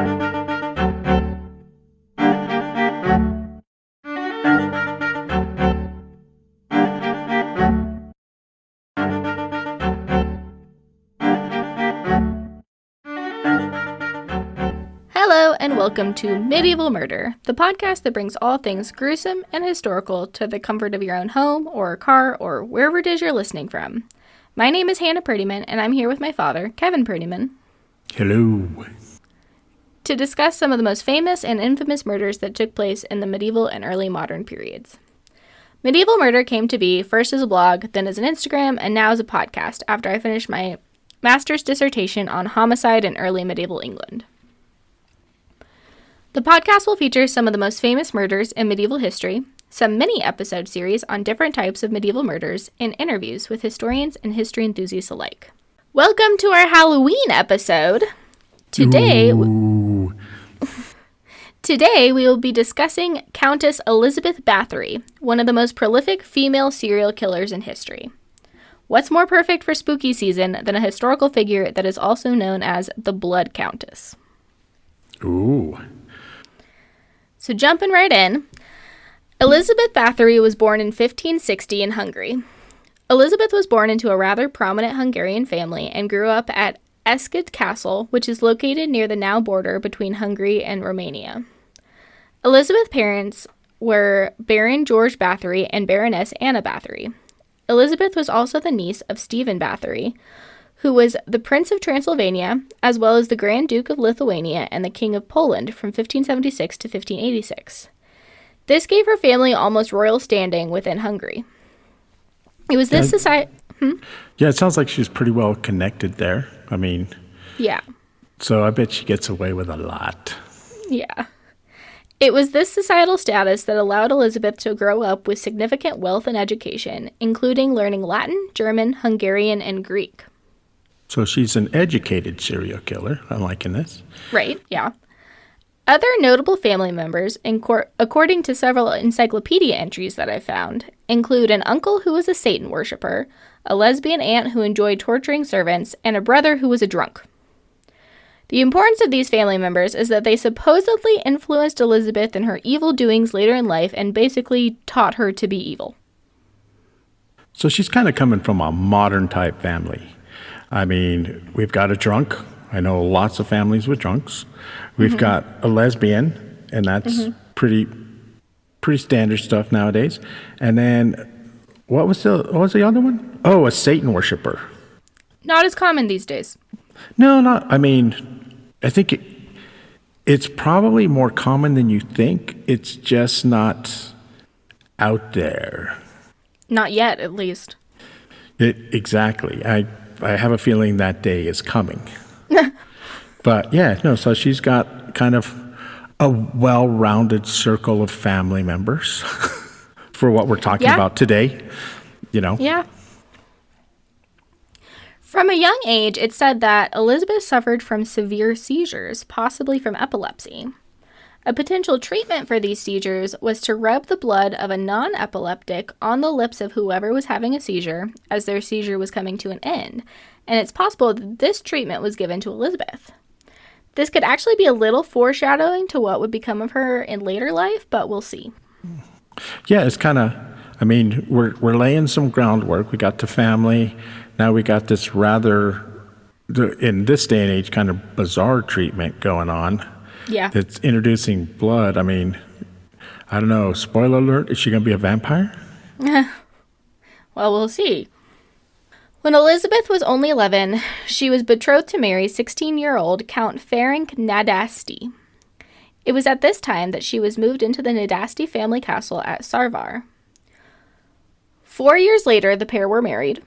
Hello and welcome to Medieval Murder, the podcast that brings all things gruesome and historical to the comfort of your own home or car or wherever it is you're listening from. My name is Hannah Purtymun and I'm here with my father, Kevin Purtymun. Hello. To discuss some of the most famous and infamous murders that took place in the medieval and early modern periods. Medieval Murder came to be first as a blog, then as an Instagram, and now as a podcast after I finished my master's dissertation on homicide in early medieval England. The podcast will feature some of the most famous murders in medieval history, some mini-episode series on different types of medieval murders, and interviews with historians and history enthusiasts alike. Welcome to our Halloween episode. Today we will be discussing Countess Elizabeth Bathory, one of the most prolific female serial killers in history. What's more perfect for spooky season than a historical figure that is also known as the Blood Countess? Ooh. So jumping right in, Elizabeth Bathory was born in 1560 in Hungary. Elizabeth was born into a rather prominent Hungarian family and grew up at Escalation Castle, which is located near the now border between Hungary and Romania. Elizabeth's parents were Baron George Bathory and Baroness Anna Bathory. Elizabeth was also the niece of Stephen Bathory, who was the Prince of Transylvania, as well as the Grand Duke of Lithuania and the King of Poland from 1576 to 1586. This gave her family almost royal standing within Hungary. It was this society... Yeah, it sounds like she's pretty well connected there. I mean... Yeah. So I bet she gets away with a lot. Yeah. It was this societal status that allowed Elizabeth to grow up with significant wealth and education, including learning Latin, German, Hungarian, and Greek. So she's an educated serial killer. I'm liking this. Right, yeah. Other notable family members, according to several encyclopedia entries that I found, include an uncle who was a Satan worshiper, a lesbian aunt who enjoyed torturing servants, and a brother who was a drunk. The importance of these family members is that they supposedly influenced Elizabeth in her evil doings later in life and basically taught her to be evil. So she's kind of coming from a modern type family. I mean, we've got a drunk. I know lots of families with drunks. We've got a lesbian, and that's pretty standard stuff nowadays. And then, what was the other one? Oh, a Satan worshiper. Not as common these days. No, not. I mean, I think it's probably more common than you think. It's just not out there. Not yet, at least. Exactly. I have a feeling that day is coming. But yeah, no, so she's got kind of a well-rounded circle of family members for what we're talking about today, you know? Yeah. From a young age, it's said that Elizabeth suffered from severe seizures, possibly from epilepsy. A potential treatment for these seizures was to rub the blood of a non-epileptic on the lips of whoever was having a seizure as their seizure was coming to an end, and it's possible that this treatment was given to Elizabeth. This could actually be a little foreshadowing to what would become of her in later life, but we'll see. Yeah, it's kind of, I mean, we're laying some groundwork. We got the family. Now we got this rather, in this day and age, kind of bizarre treatment going on. Yeah. That's introducing blood. I mean, I don't know. Spoiler alert, is she going to be a vampire? Well, we'll see. When Elizabeth was only 11, she was betrothed to marry 16-year-old Count Ferenc Nadasdy. It was at this time that she was moved into the Nadasdy family castle at Sarvar. 4 years later, the pair were married.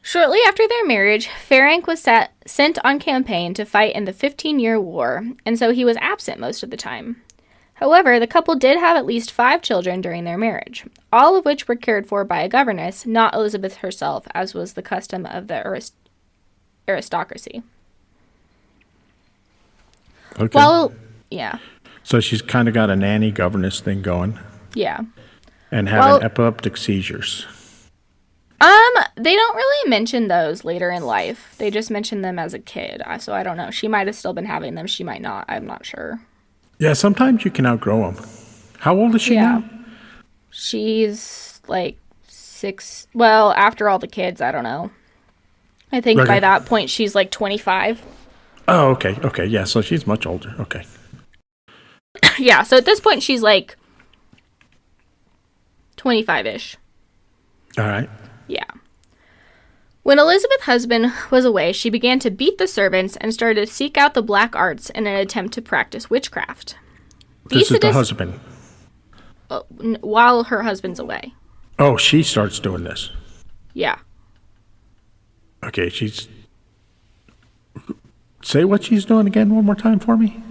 Shortly after their marriage, Ferenc was sent on campaign to fight in the 15-Year War, and so he was absent most of the time. However, the couple did have at least 5 children during their marriage, all of which were cared for by a governess, not Elizabeth herself, as was the custom of the aristocracy. Okay. Well, yeah. So she's kind of got a nanny governess thing going. Yeah. And having epileptic seizures. They don't really mention those later in life. They just mention them as a kid. So I don't know. She might have still been having them. She might not. I'm not sure. Yeah, sometimes you can outgrow them. How old is she now? She's like 6. Well, after all the kids, I don't know. I think by that point she's like 25. Oh, okay. Okay. Yeah, so she's much older. Okay. Yeah, so at this point she's like 25-ish. All right. Yeah. When Elizabeth's husband was away, she began to beat the servants and started to seek out the black arts in an attempt to practice witchcraft. This is the husband. While her husband's away. Oh, she starts doing this. Yeah. Okay, say what she's doing again one more time for me.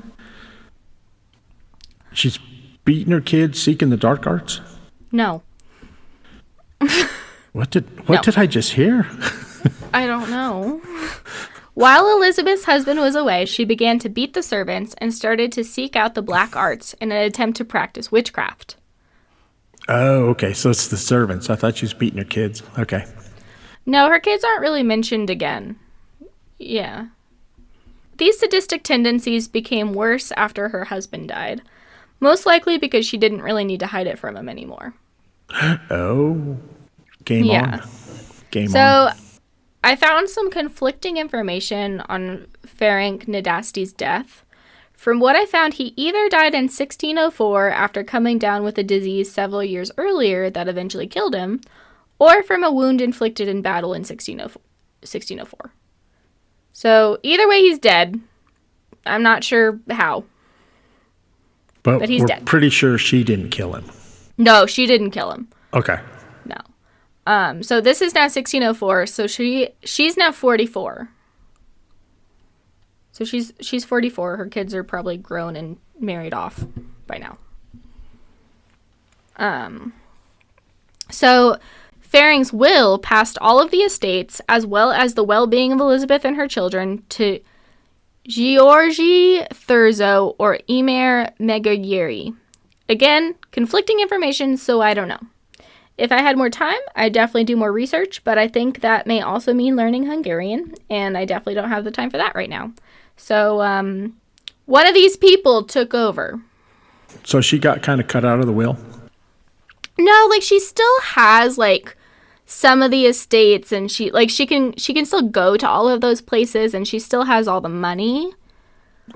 She's beating her kids, seeking the dark arts? No. What did I just hear? I don't know. While Elizabeth's husband was away, she began to beat the servants and started to seek out the black arts in an attempt to practice witchcraft. Oh, okay. So it's the servants. I thought she was beating her kids. Okay. No, her kids aren't really mentioned again. Yeah. These sadistic tendencies became worse after her husband died. Most likely because she didn't really need to hide it from him anymore. Oh. Game on. Game on. So, I found some conflicting information on Ferenc Nadasti's death. From what I found, he either died in 1604 after coming down with a disease several years earlier that eventually killed him, or from a wound inflicted in battle in 1604. So, either way, he's dead. I'm not sure how. But he's dead. Pretty sure she didn't kill him. No, she didn't kill him. Okay. No. So this is now 1604, so she's now 44. So she's 44. Her kids are probably grown and married off by now. So Ferenc's will passed all of the estates, as well as the well-being of Elizabeth and her children, to Georgi Thurzo or Emer Megagyeri. Again, conflicting information, so I don't know. If I had more time, I'd definitely do more research, but I think that may also mean learning Hungarian, and I definitely don't have the time for that right now. So, one of these people took over. So she got kind of cut out of the will? No, like, she still has, like, some of the estates, and she can still go to all of those places, and she still has all the money.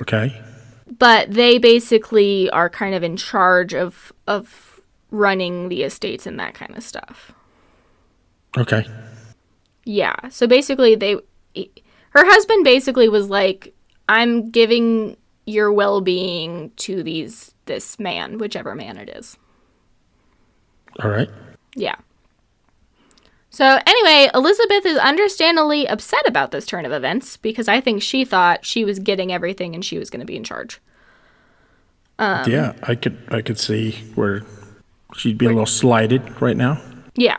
Okay. But they basically are kind of in charge of running the estates and that kind of stuff. Okay. Yeah. So basically her husband basically was like, I'm giving your well-being to this man, whichever man it is. All right. Yeah. So anyway, Elizabeth is understandably upset about this turn of events because I think she thought she was getting everything and she was going to be in charge. Yeah, I could see where she'd be a little slighted right now. Yeah.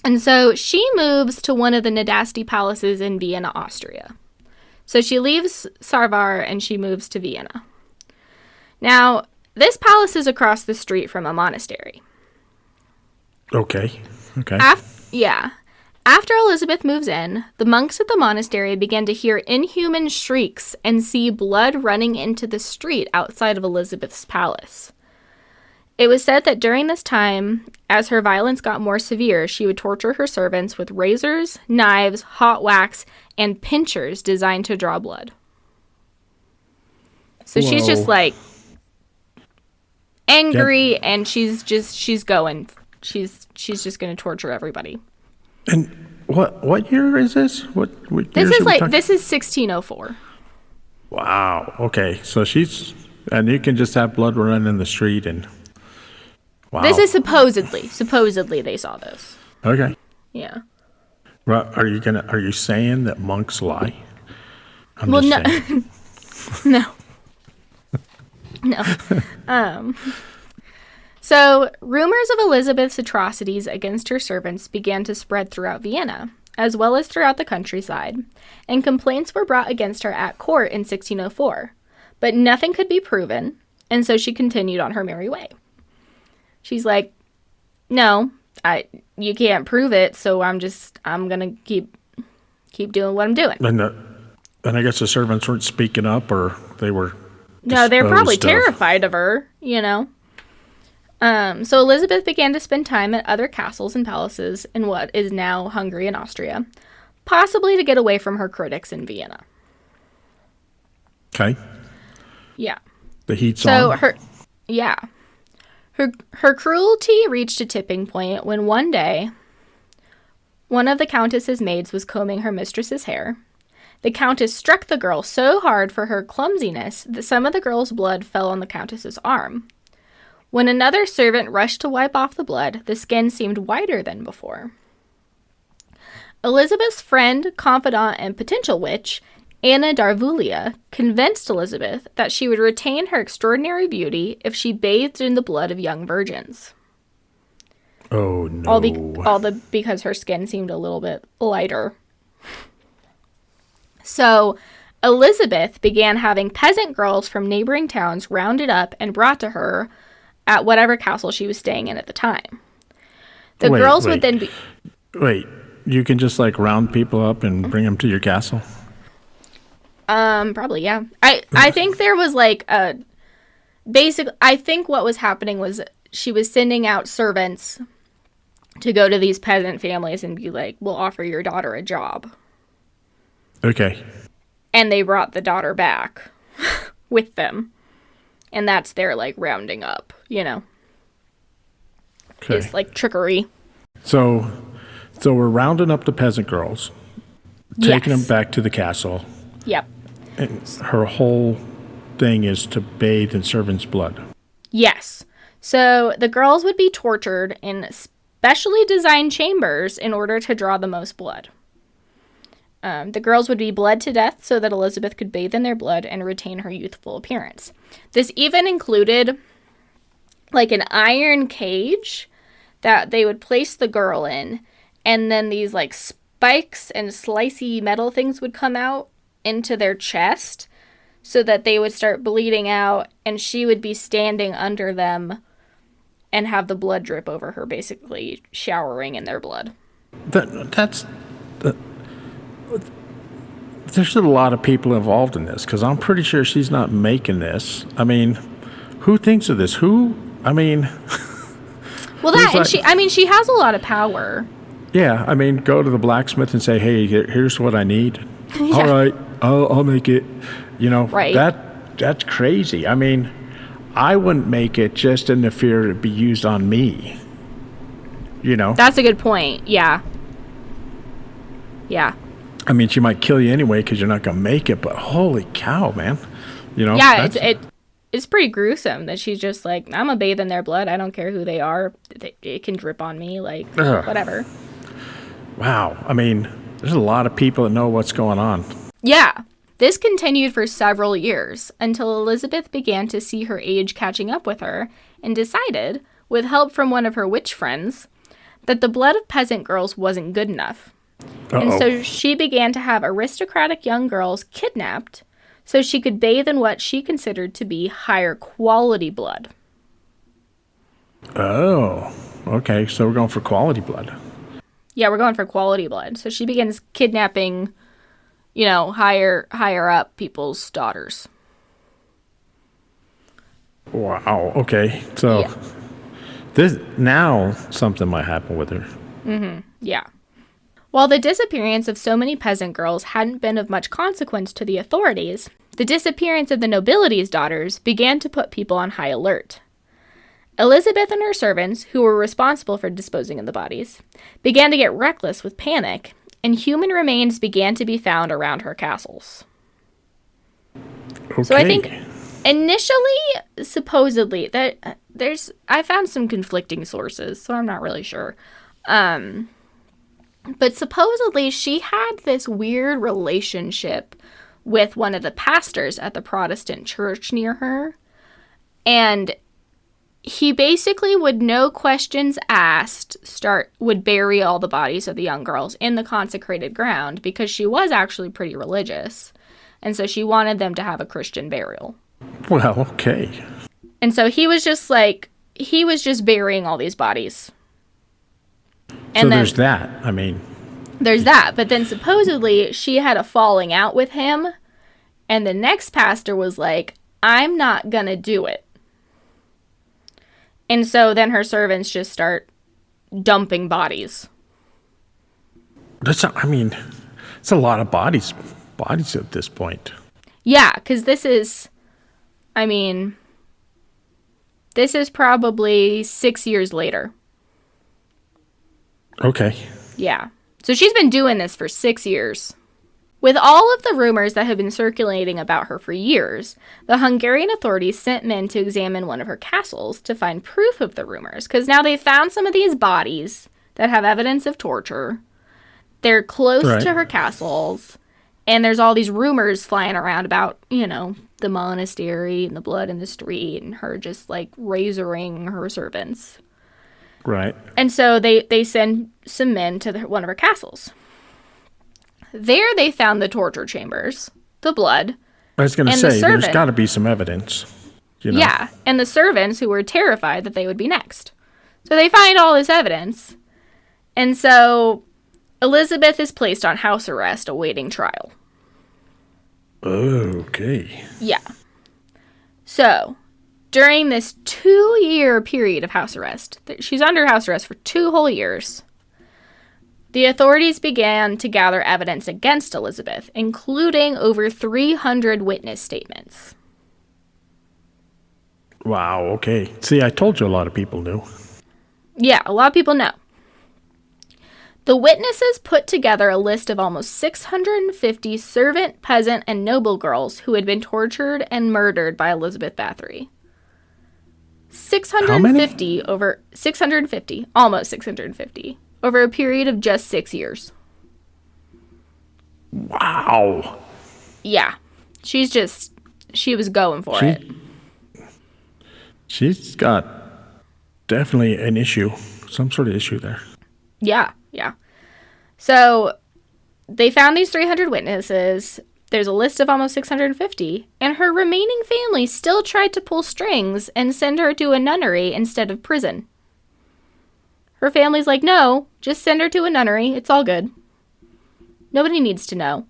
And so she moves to one of the Nadasti palaces in Vienna, Austria. So she leaves Sarvar and she moves to Vienna. Now, this palace is across the street from a monastery. Okay. After Elizabeth moves in, the monks at the monastery began to hear inhuman shrieks and see blood running into the street outside of Elizabeth's palace. It was said that during this time, as her violence got more severe, she would torture her servants with razors, knives, hot wax, and pincers designed to draw blood. So She's just like angry, and she's going. She's just going to torture everybody. And what year is this? What this is 1604. Wow. Okay. So and you can just have blood running in the street and wow. This is supposedly they saw this. Okay. Yeah. Well, are you saying that monks lie? No. No. So, rumors of Elizabeth's atrocities against her servants began to spread throughout Vienna, as well as throughout the countryside, and complaints were brought against her at court in 1604. But nothing could be proven, and so she continued on her merry way. She's like, no, you can't prove it, so I'm gonna keep doing what I'm doing. And I guess the servants weren't speaking up, or they were No, they're probably disposed of. terrified of her, you know. So Elizabeth began to spend time at other castles and palaces in what is now Hungary and Austria, possibly to get away from her critics in Vienna. Okay. Yeah. The heat's So on. her cruelty reached a tipping point when one day one of the countess's maids was combing her mistress's hair. The countess struck the girl so hard for her clumsiness that some of the girl's blood fell on the countess's arm. When another servant rushed to wipe off the blood, the skin seemed whiter than before. Elizabeth's friend, confidant, and potential witch, Anna Darvulia, convinced Elizabeth that she would retain her extraordinary beauty if she bathed in the blood of young virgins. Oh, no. Because her skin seemed a little bit lighter. So, Elizabeth began having peasant girls from neighboring towns rounded up and brought to her at whatever castle she was staying in at the time. The girls would then be... Wait, you can just, like, round people up and bring them to your castle? Probably, yeah. I think there was, like, I think what was happening was she was sending out servants to go to these peasant families and be like, we'll offer your daughter a job. Okay. And they brought the daughter back with them. And that's their, like, rounding up, you know. Okay. It's like trickery. So we're rounding up the peasant girls, taking them back to the castle. Yep. And her whole thing is to bathe in servants' blood. Yes. So the girls would be tortured in specially designed chambers in order to draw the most blood. The girls would be bled to death so that Elizabeth could bathe in their blood and retain her youthful appearance. This even included, like, an iron cage that they would place the girl in, and then these, like, spikes and slicey metal things would come out into their chest so that they would start bleeding out, and she would be standing under them and have the blood drip over her, basically showering in their blood. There's a lot of people involved in this, because I'm pretty sure she's not making this. I mean, who thinks of this? Well, she has a lot of power. Yeah, I mean, go to the blacksmith and say, hey, here's what I need. Yeah. All right, I'll make it. You know, right. That's crazy. I mean, I wouldn't make it just in the fear it'd be used on me. You know? That's a good point. Yeah. Yeah. I mean, she might kill you anyway because you're not going to make it, but holy cow, man. You know? Yeah, it's pretty gruesome that she's just like, I'm going to bathe in their blood. I don't care who they are. It can drip on me, like, whatever. Wow. I mean, there's a lot of people that know what's going on. Yeah. This continued for several years until Elizabeth began to see her age catching up with her and decided, with help from one of her witch friends, that the blood of peasant girls wasn't good enough. Uh-oh. And so she began to have aristocratic young girls kidnapped so she could bathe in what she considered to be higher quality blood. Oh, okay. So we're going for quality blood. Yeah, we're going for quality blood. So she begins kidnapping, you know, higher up people's daughters. Wow. Okay. So now something might happen with her. Mm-hmm. Yeah. While the disappearance of so many peasant girls hadn't been of much consequence to the authorities, the disappearance of the nobility's daughters began to put people on high alert. Elizabeth and her servants, who were responsible for disposing of the bodies, began to get reckless with panic, and human remains began to be found around her castles. Okay. So I think initially, supposedly, I found some conflicting sources, so I'm not really sure. But supposedly she had this weird relationship with one of the pastors at the Protestant church near her. And he basically would, no questions asked, would bury all the bodies of the young girls in the consecrated ground because she was actually pretty religious. And so she wanted them to have a Christian burial. Well, okay. And so he was just burying all these bodies And so then there's that. I mean, there's that. But then supposedly she had a falling out with him. And the next pastor was like, I'm not going to do it. And so then her servants just start dumping bodies. it's a lot of bodies at this point. Yeah, because this is probably 6 years later. Okay. Yeah. So she's been doing this for 6 years. With all of the rumors that had been circulating about her for years, the Hungarian authorities sent men to examine one of her castles to find proof of the rumors. Because now they found some of these bodies that have evidence of torture. They're close to her castles. And there's all these rumors flying around about, the monastery and the blood in the street and her just, razoring her servants. Right. And so they send some men to one of her castles. There they found the torture chambers, the blood. I was going to say, there's got to be some evidence. Yeah, and the servants who were terrified that they would be next. So they find all this evidence. And so Elizabeth is placed on house arrest awaiting trial. Okay. Yeah. So during this 2-year period of house arrest, she's under house arrest for 2 whole years, the authorities began to gather evidence against Elizabeth, including over 300 witness statements. Wow, okay. See, I told you a lot of people knew. Yeah, a lot of people know. The witnesses put together a list of almost 650 servant, peasant, and noble girls who had been tortured and murdered by Elizabeth Bathory. 650 over 650, almost 650, over a period of just 6 years. Wow. Yeah. She was going for it. She's got definitely an issue, some sort of issue there. Yeah. So they found these 300 witnesses. There's a list of almost 650, and her remaining family still tried to pull strings and send her to a nunnery instead of prison. Her family's like, no, just send her to a nunnery. It's all good. Nobody needs to know.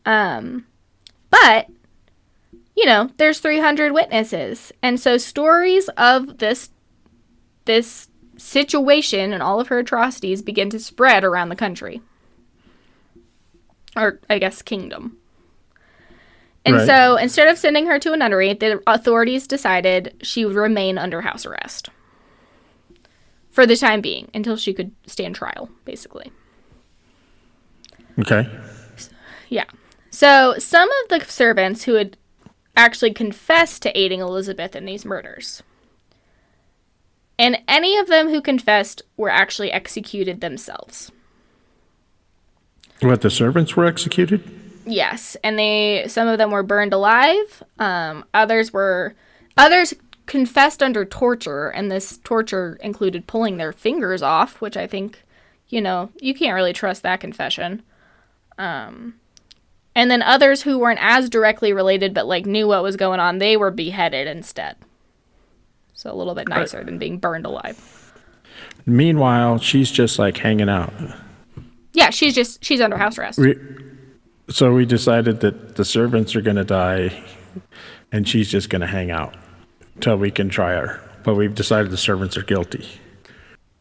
But, there's 300 witnesses. And so stories of this situation and all of her atrocities begin to spread around the country. Or, I guess, kingdom. And so, instead of sending her to a nunnery, the authorities decided she would remain under house arrest. For the time being, until she could stand trial, basically. Okay. Yeah. So, some of the servants who had actually confessed to aiding Elizabeth in these murders. And any of them who confessed were actually executed themselves. What, the servants were executed? Yes, and some of them were burned alive. Others confessed under torture, and this torture included pulling their fingers off, which I think, you can't really trust that confession. And then others who weren't as directly related but knew what was going on, they were beheaded instead. So a little bit nicer than being burned alive. Meanwhile, she's just hanging out. Yeah, she's under house arrest. So we decided that the servants are going to die and she's just going to hang out until we can try her. But we've decided the servants are guilty.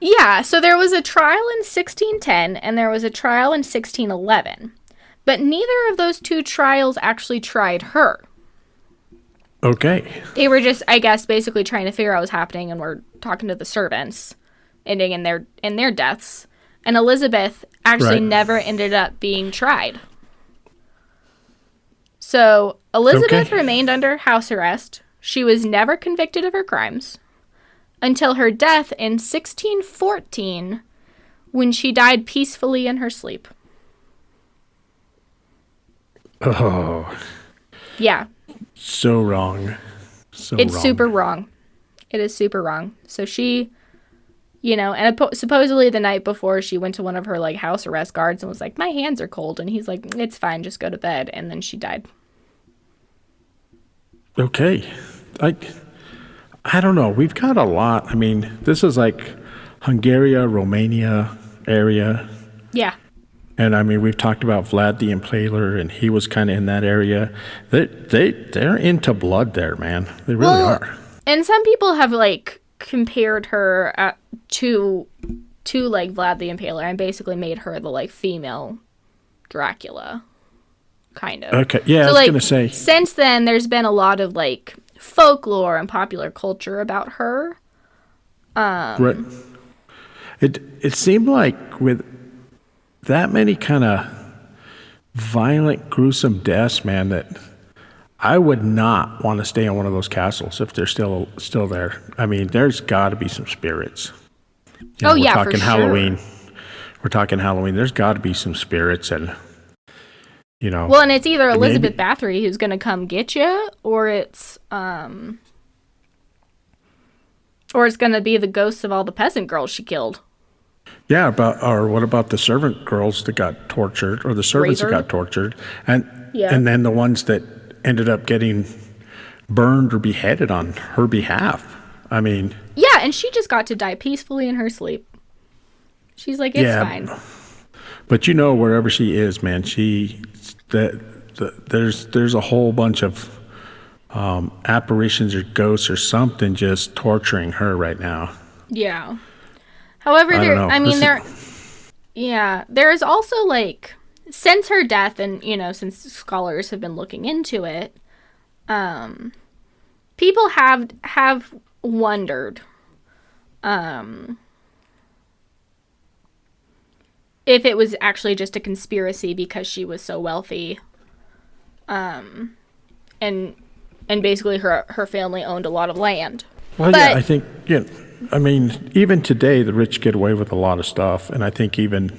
Yeah, so there was a trial in 1610 and there was a trial in 1611. But neither of those 2 trials actually tried her. Okay. They were just, I guess, basically trying to figure out what was happening and were talking to the servants, ending in their deaths. And Elizabeth actually never ended up being tried. So Elizabeth remained under house arrest. She was never convicted of her crimes until her death in 1614, when she died peacefully in her sleep. Oh. Yeah. So wrong. It's super wrong. It is super wrong. So she, and supposedly the night before, she went to one of her house arrest guards and was like, my hands are cold. And he's like, it's fine, just go to bed. And then she died. Okay. I don't know. We've got a lot. I mean, this is Hungary, Romania area. Yeah. And I mean, we've talked about Vlad the Impaler, and he was kind of in that area. They're into blood there, man. They really are. And some people have like compared her to like Vlad the Impaler and basically made her the like female Dracula, kind of. Okay, yeah, so, I was gonna say. Since then, there's been a lot of like folklore and popular culture about her. Right. It seemed like with that many kind of violent, gruesome deaths, man, that I would not want to stay in one of those castles if they're still there. I mean, there's got to be some spirits. Yeah, we're talking for sure. Halloween. We're talking Halloween. There's got to be some spirits, and Well, and it's either Elizabeth Bathory who's going to come get you, or it's going to be the ghosts of all the peasant girls she killed. Yeah, or what about the servant girls that got tortured, or the servants that got tortured, and then the ones that ended up getting burned or beheaded on her behalf. I mean, yeah, and she just got to die peacefully in her sleep. She's like, it's fine. But wherever she is, man, there's a whole bunch of apparitions or ghosts or something just torturing her right now. Yeah. However, there is also like, since her death and, since scholars have been looking into it, people have wondered if it was actually just a conspiracy because she was so wealthy, and basically her family owned a lot of land. Well, yeah, I think, I mean, even today, the rich get away with a lot of stuff, and I think even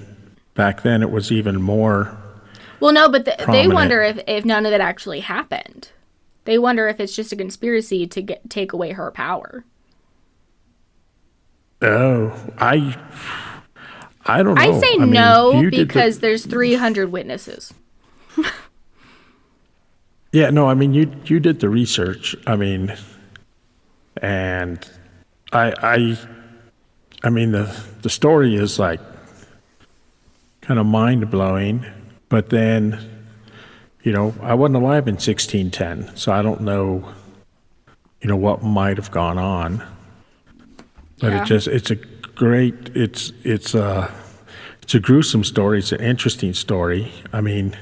back then it was even more. Well, no, but they wonder if none of it actually happened. They wonder if it's just a conspiracy to take away her power. Oh, I don't know. I say no because there's 300 witnesses. Yeah, no, I mean, you did the research. I mean, and I mean, the story is like kind of mind-blowing, but then, I wasn't alive in 1610, so I don't know, what might have gone on. But it's a gruesome story. It's an interesting story. I mean,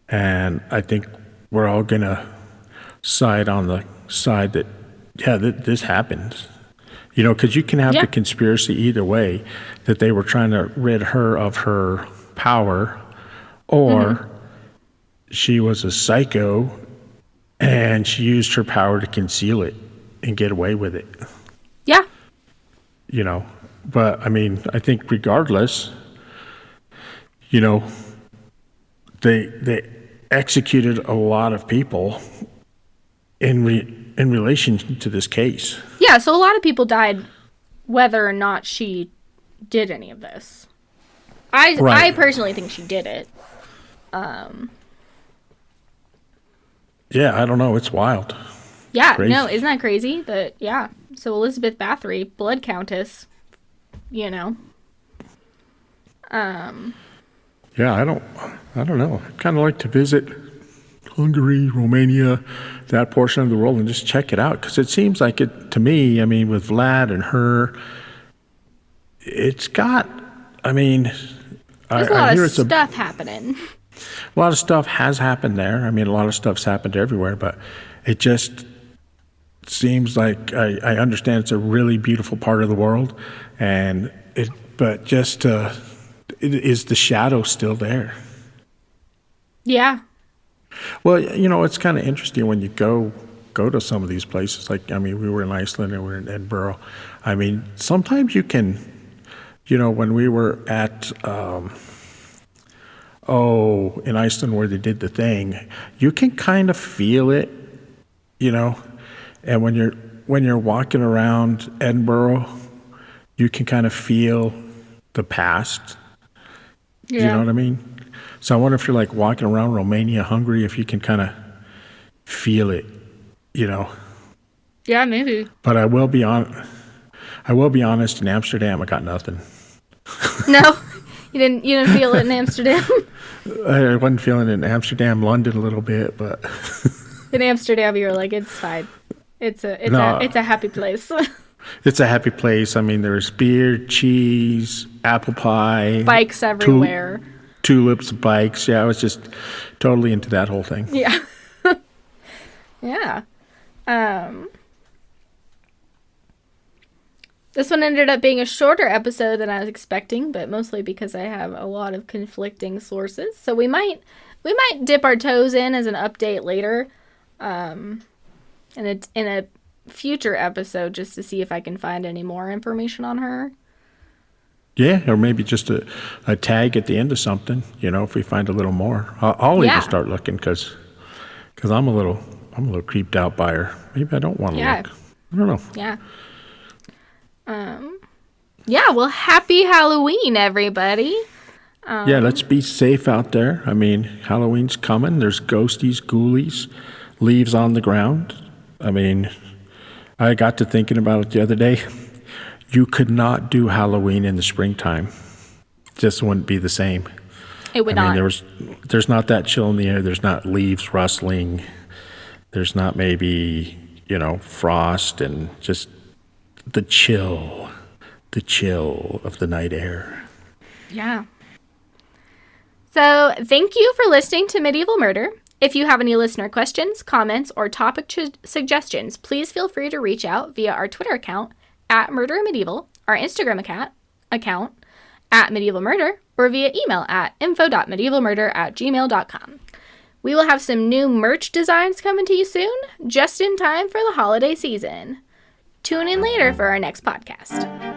and I think we're all gonna side on the side that, this happened. Because you can have the conspiracy either way, that they were trying to rid her of her power, or she was a psycho and she used her power to conceal it and get away with it. Yeah. But I mean, I think regardless, they executed a lot of people in relation to this case. Yeah, so a lot of people died whether or not she did any of this. I personally think she did it. Yeah, I don't know. It's wild. Yeah, no, isn't that crazy? So Elizabeth Bathory, Blood Countess, Yeah, I don't know. I'd kind of like to visit Hungary, Romania, that portion of the world, and just check it out, because it seems like it to me. I mean, with Vlad and her, it's got. I mean, there's a lot of stuff happening. A lot of stuff has happened there. I mean, a lot of stuff's happened everywhere, but it just seems like I understand it's a really beautiful part of the world, but is the shadow still there? Yeah. Well, it's kind of interesting when you go to some of these places. Like, I mean, we were in Iceland and we were in Edinburgh. I mean, sometimes you can, when we were at, in Iceland where they did the thing, you can kind of feel it, and when you're walking around Edinburgh, you can kind of feel the past. Yeah. You know what I mean? So I wonder if you're like walking around Romania, Hungary, if you can kind of feel it, Yeah, maybe. But I will be honest I will be honest, in Amsterdam, I got nothing. No, you didn't feel it in Amsterdam. I wasn't feeling it in Amsterdam, London a little bit, but In Amsterdam, you were like, it's fine. It's a happy place. It's a happy place. I mean, there's beer, cheese, apple pie, Bikes everywhere. Tulips, bikes. Yeah, I was just totally into that whole thing. Yeah. Yeah. This one ended up being a shorter episode than I was expecting, but mostly because I have a lot of conflicting sources. So we might dip our toes in as an update later, in a future episode, just to see if I can find any more information on her. Yeah, or maybe just a tag at the end of something. If we find a little more, I'll even start looking because I'm a little creeped out by her. Maybe I don't want to look. I don't know. Yeah. Yeah, well, happy Halloween, everybody. Yeah, let's be safe out there. I mean, Halloween's coming. There's ghosties, ghoulies, leaves on the ground. I mean, I got to thinking about it the other day. You could not do Halloween in the springtime. It just wouldn't be the same. It would not. I mean, there's not that chill in the air. There's not leaves rustling. There's not maybe, frost and just the chill of the night air. Yeah. So thank you for listening to Medieval Murder. If you have any listener questions, comments, or topic suggestions, please feel free to reach out via our Twitter account @MurderMedieval, our Instagram account @MedievalMurder, or via email at info.medievalmurder@gmail.com. We will have some new merch designs coming to you soon, just in time for the holiday season. Tune in later for our next podcast.